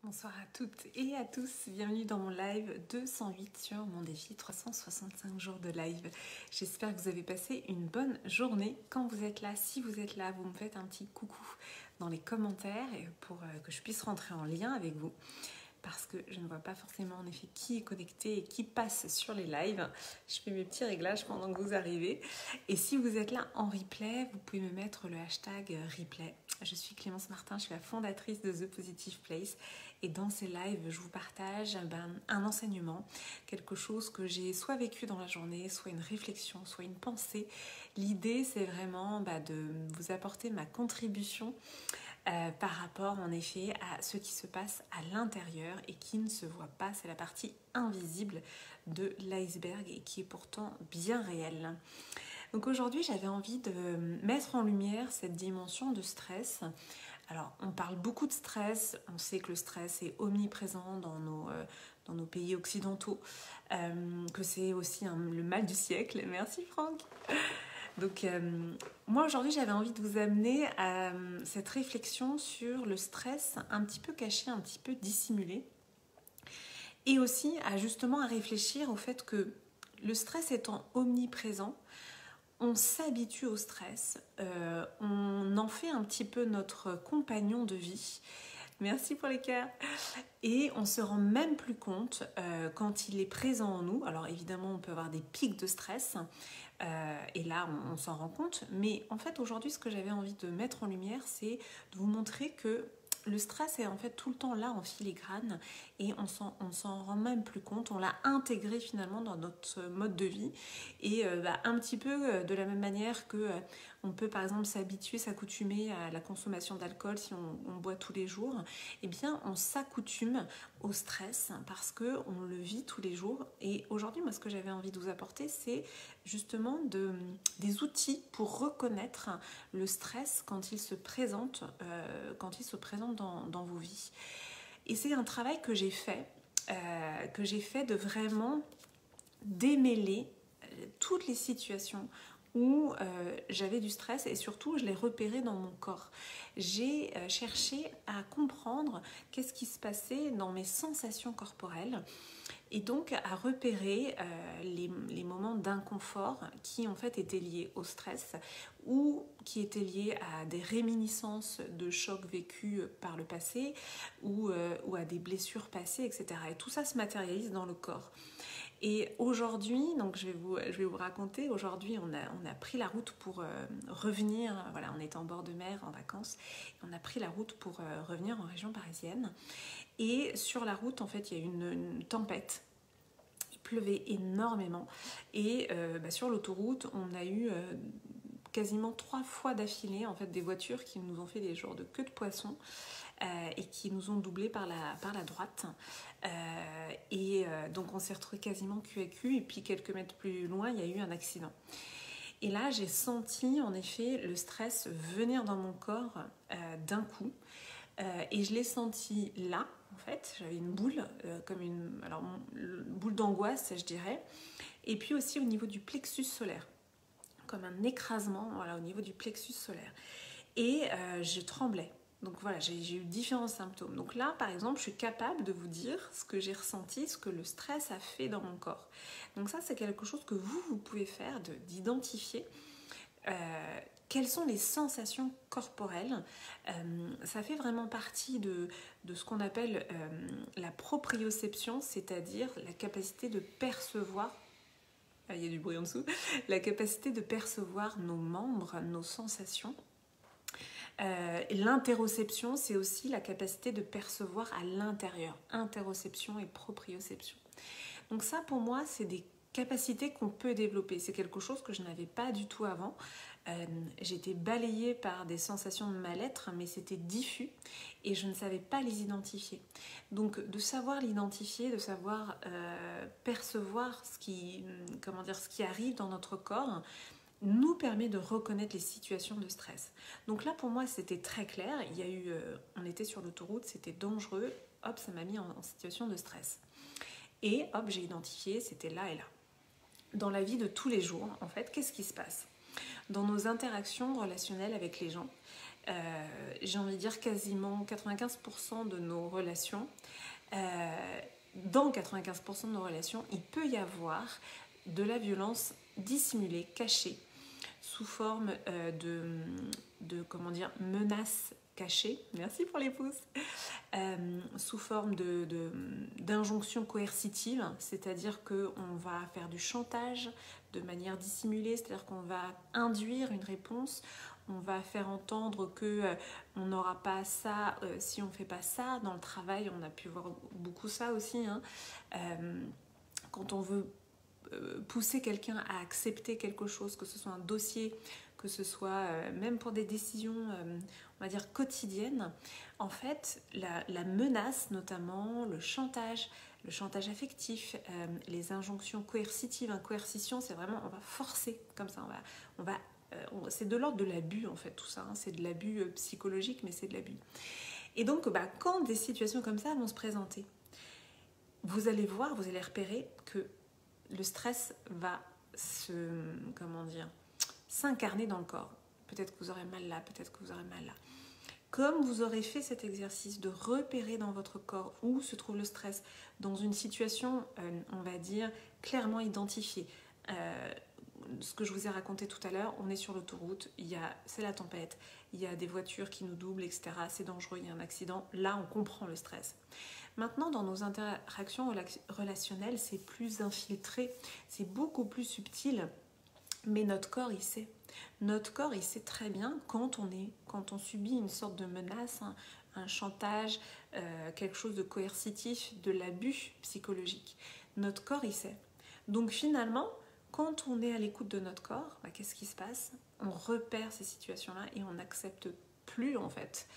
Bonsoir à toutes et à tous, bienvenue dans mon live 208 sur mon défi 365 jours de live. J'espère que vous avez passé une bonne journée quand vous êtes là. Si vous êtes là, vous me faites un petit coucou dans les commentaires pour que je puisse rentrer en lien avec vous. Parce que je ne vois pas forcément en effet qui est connecté et qui passe sur les lives. Je fais mes petits réglages pendant que vous arrivez. Et si vous êtes là en replay, vous pouvez me mettre le hashtag replay. Je suis Clémence Martin, je suis la fondatrice de The Positive Place. Et dans ces lives, je vous partage un enseignement, quelque chose que j'ai soit vécu dans la journée, soit une réflexion, soit une pensée. L'idée, c'est vraiment de vous apporter ma contribution par rapport en effet à ce qui se passe à l'intérieur et qui ne se voit pas. C'est la partie invisible de l'iceberg et qui est pourtant bien réelle. Donc aujourd'hui, j'avais envie de mettre en lumière cette dimension de stress. Alors, on parle beaucoup de stress, on sait que le stress est omniprésent dans nos pays occidentaux, que c'est aussi le mal du siècle. Merci Franck. Donc, moi aujourd'hui, j'avais envie de vous amener à cette réflexion sur le stress un petit peu caché, un petit peu dissimulé, et aussi à réfléchir au fait que le stress étant omniprésent, on s'habitue au stress, on en fait un petit peu notre compagnon de vie. Merci pour les cœurs. Et on se rend même plus compte quand il est présent en nous. Alors évidemment, on peut avoir des pics de stress et là, on s'en rend compte. Mais en fait, aujourd'hui, ce que j'avais envie de mettre en lumière, c'est de vous montrer que le stress est en fait tout le temps là en filigrane et on s'en rend même plus compte. On l'a intégré finalement dans notre mode de vie et un petit peu de la même manière que on peut par exemple s'habituer, s'accoutumer à la consommation d'alcool si on boit tous les jours. Eh bien, on s'accoutume au stress parce qu'on le vit tous les jours. Et aujourd'hui, moi, ce que j'avais envie de vous apporter, c'est justement des outils pour reconnaître le stress quand il se présente, dans vos vies. Et c'est un travail que j'ai fait de vraiment démêler toutes les situations où j'avais du stress et surtout je l'ai repéré dans mon corps. J'ai cherché à comprendre qu'est-ce qui se passait dans mes sensations corporelles et donc à repérer les moments d'inconfort qui en fait étaient liés au stress ou qui étaient liés à des réminiscences de chocs vécus par le passé ou à des blessures passées, etc. Et tout ça se matérialise dans le corps. Et aujourd'hui, donc je vais vous raconter, aujourd'hui on a pris la route pour revenir, voilà, on était en bord de mer en vacances, et on a pris la route pour revenir en région parisienne. Et sur la route, en fait, il y a eu une tempête. Il pleuvait énormément. Et sur l'autoroute, on a eu quasiment 3 fois d'affilée en fait, des voitures qui nous ont fait des genres de queue de poisson et qui nous ont doublé par la droite. Donc on s'est retrouvés quasiment cul à cul. Et puis quelques mètres plus loin, il y a eu un accident. Et là, j'ai senti en effet le stress venir dans mon corps d'un coup. Et je l'ai senti là, en fait. J'avais une boule, une boule d'angoisse, je dirais. Et puis aussi au niveau du plexus solaire, comme un écrasement, voilà, au niveau du plexus solaire. Et je tremblais. Donc voilà, j'ai eu différents symptômes. Donc là, par exemple, je suis capable de vous dire ce que j'ai ressenti, ce que le stress a fait dans mon corps. Donc ça, c'est quelque chose que vous pouvez faire, d'identifier quelles sont les sensations corporelles. Ça fait vraiment partie de ce qu'on appelle la proprioception, c'est-à-dire la capacité de percevoir, il y a du bruit en dessous, la capacité de percevoir nos membres, nos sensations. L'interoception, c'est aussi la capacité de percevoir à l'intérieur. Interoception et proprioception. Donc ça, pour moi, c'est des capacités qu'on peut développer. C'est quelque chose que je n'avais pas du tout avant. J'étais balayée par des sensations de mal-être, mais c'était diffus et je ne savais pas les identifier. Donc de savoir l'identifier, de savoir percevoir ce qui arrive dans notre corps, nous permet de reconnaître les situations de stress. Donc là, pour moi, c'était très clair. On était sur l'autoroute, c'était dangereux. Hop, ça m'a mis en situation de stress. Et hop, j'ai identifié, c'était là et là. Dans la vie de tous les jours, en fait, qu'est-ce qui se passe ? Dans nos interactions relationnelles avec les gens, j'ai envie de dire quasiment 95% de nos relations, dans 95% de nos relations, il peut y avoir de la violence dissimulée, cachée, sous forme comment dire, menaces cachées, merci pour les pouces, sous forme d'injonctions coercitives, c'est-à-dire qu'on va faire du chantage de manière dissimulée, c'est-à-dire qu'on va induire une réponse, on va faire entendre qu'on n'aura pas ça si on ne fait pas ça. Dans le travail, on a pu voir beaucoup ça aussi, hein. Quand on veut pousser quelqu'un à accepter quelque chose, que ce soit un dossier, que ce soit même pour des décisions, on va dire quotidiennes, en fait, la menace notamment, le chantage affectif, les injonctions coercitives. Coercition, c'est vraiment, on va forcer comme ça, c'est de l'ordre de l'abus en fait tout ça, hein. C'est de l'abus psychologique, mais c'est de l'abus. Et donc, quand des situations comme ça vont se présenter, vous allez voir, vous allez repérer que le stress va s'incarner dans le corps. Peut-être que vous aurez mal là, peut-être que vous aurez mal là. Comme vous aurez fait cet exercice de repérer dans votre corps où se trouve le stress, dans une situation, on va dire, clairement identifiée. Ce que je vous ai raconté tout à l'heure, on est sur l'autoroute, c'est la tempête, il y a des voitures qui nous doublent, etc. C'est dangereux, il y a un accident. Là, on comprend le stress. Maintenant, dans nos interactions relationnelles, c'est plus infiltré, c'est beaucoup plus subtil, mais notre corps, il sait. Notre corps, il sait très bien quand on subit une sorte de menace, un chantage, quelque chose de coercitif, de l'abus psychologique. Notre corps, il sait. Donc finalement, quand on est à l'écoute de notre corps, qu'est-ce qui se passe? On repère ces situations-là et on n'accepte plus en fait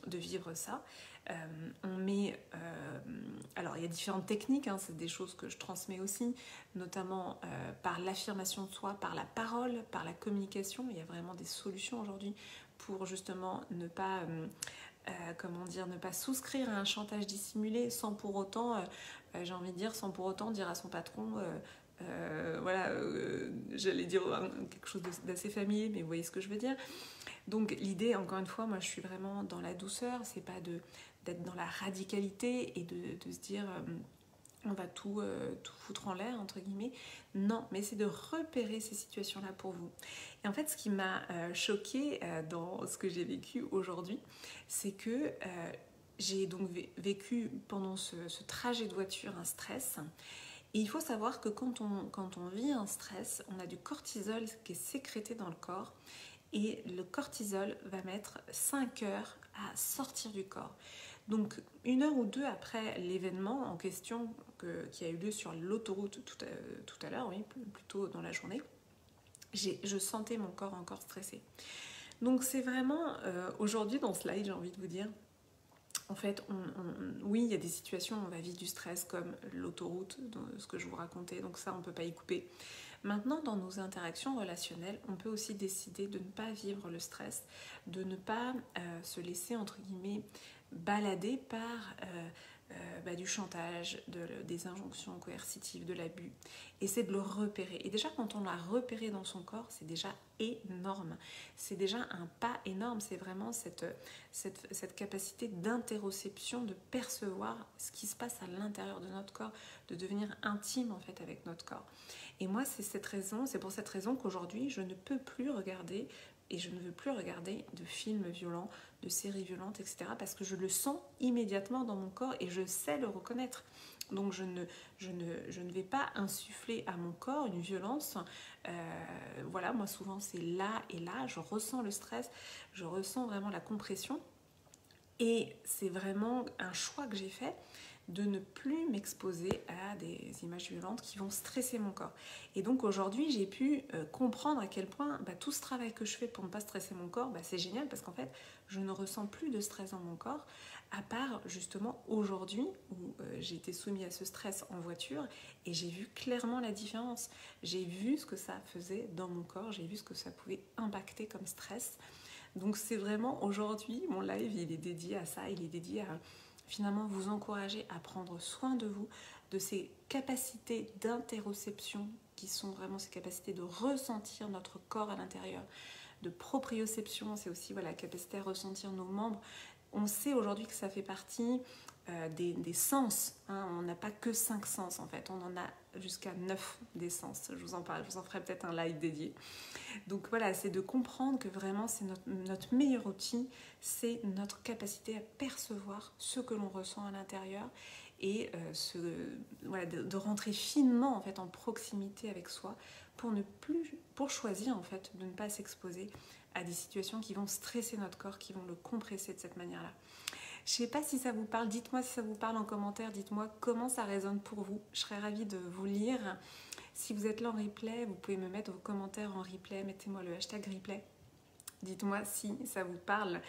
de vivre ça. Alors il y a différentes techniques, hein, c'est des choses que je transmets aussi, notamment par l'affirmation de soi, par la parole, par la communication. Il y a vraiment des solutions aujourd'hui pour justement ne pas ne pas souscrire à un chantage dissimulé sans pour autant, sans pour autant dire à son patron j'allais dire quelque chose d'assez familier, mais vous voyez ce que je veux dire. Donc l'idée, encore une fois, moi je suis vraiment dans la douceur, c'est pas d'être dans la radicalité et de se dire on va tout foutre en l'air, entre guillemets. Non, mais c'est de repérer ces situations-là pour vous. Et en fait, ce qui m'a choquée dans ce que j'ai vécu aujourd'hui, c'est que j'ai donc vécu pendant ce trajet de voiture un stress. Et il faut savoir que quand on vit un stress, on a du cortisol qui est sécrété dans le corps. Et le cortisol va mettre 5 heures à sortir du corps. Donc 1 heure ou 2 après l'événement en question qui a eu lieu sur l'autoroute tout à l'heure, oui, plus tôt dans la journée, je sentais mon corps encore stressé. Donc c'est vraiment, aujourd'hui dans ce live, j'ai envie de vous dire, en fait, oui, il y a des situations où on va vivre du stress comme l'autoroute, ce que je vous racontais, donc ça on ne peut pas y couper. Maintenant, dans nos interactions relationnelles, on peut aussi décider de ne pas vivre le stress, de ne pas se laisser, entre guillemets, balader par du chantage, des injonctions coercitives, de l'abus. Et c'est de le repérer. Et déjà, quand on l'a repéré dans son corps, c'est déjà énorme. C'est déjà un pas énorme. C'est vraiment cette capacité d'interoception, de percevoir ce qui se passe à l'intérieur de notre corps, de devenir intime en fait avec notre corps. Et moi, c'est pour cette raison qu'aujourd'hui, je ne peux plus regarder et je ne veux plus regarder de films violents, de séries violentes, etc. parce que je le sens immédiatement dans mon corps et je sais le reconnaître. Donc je ne vais pas insuffler à mon corps une violence. Moi souvent c'est là et là, je ressens le stress, je ressens vraiment la compression. Et c'est vraiment un choix que j'ai fait de ne plus m'exposer à des images violentes qui vont stresser mon corps. Et donc aujourd'hui, j'ai pu comprendre à quel point tout ce travail que je fais pour ne pas stresser mon corps, c'est génial parce qu'en fait, je ne ressens plus de stress dans mon corps, à part justement aujourd'hui où j'ai été soumise à ce stress en voiture et j'ai vu clairement la différence. J'ai vu ce que ça faisait dans mon corps, j'ai vu ce que ça pouvait impacter comme stress. Donc c'est vraiment aujourd'hui, mon live, il est dédié à ça, il est dédié à finalement vous encourager à prendre soin de vous, de ces capacités d'interoception qui sont vraiment ces capacités de ressentir notre corps à l'intérieur, de proprioception, c'est aussi voilà, la capacité à ressentir nos membres. On sait aujourd'hui que ça fait partie des sens. Hein. On n'a pas que 5 sens en fait, on en a jusqu'à 9 des sens. Je vous en parle, je vous en ferai peut-être un live dédié. Donc voilà, c'est de comprendre que vraiment c'est notre meilleur outil, c'est notre capacité à percevoir ce que l'on ressent à l'intérieur et voilà, de rentrer finement en fait en proximité avec soi pour choisir en fait de ne pas s'exposer à des situations qui vont stresser notre corps, qui vont le compresser de cette manière-là. Je ne sais pas si ça vous parle, dites-moi si ça vous parle en commentaire, dites-moi comment ça résonne pour vous. Je serais ravie de vous lire. Si vous êtes là en replay, vous pouvez me mettre vos commentaires en replay, mettez-moi le hashtag replay. Dites-moi si ça vous parle.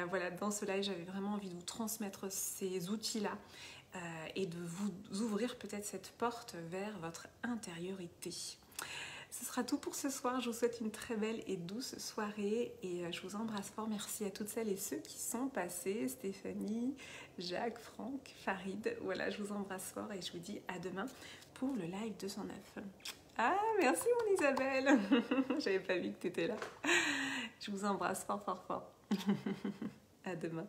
Voilà, dans ce live, j'avais vraiment envie de vous transmettre ces outils-là et de vous ouvrir peut-être cette porte vers votre intériorité. Ce sera tout pour ce soir. Je vous souhaite une très belle et douce soirée et je vous embrasse fort. Merci à toutes celles et ceux qui sont passés. Stéphanie, Jacques, Franck, Farid. Voilà, je vous embrasse fort et je vous dis à demain pour le live 209. Ah, merci mon Isabelle. J'avais pas vu que tu étais là. Je vous embrasse fort, fort, fort. À demain.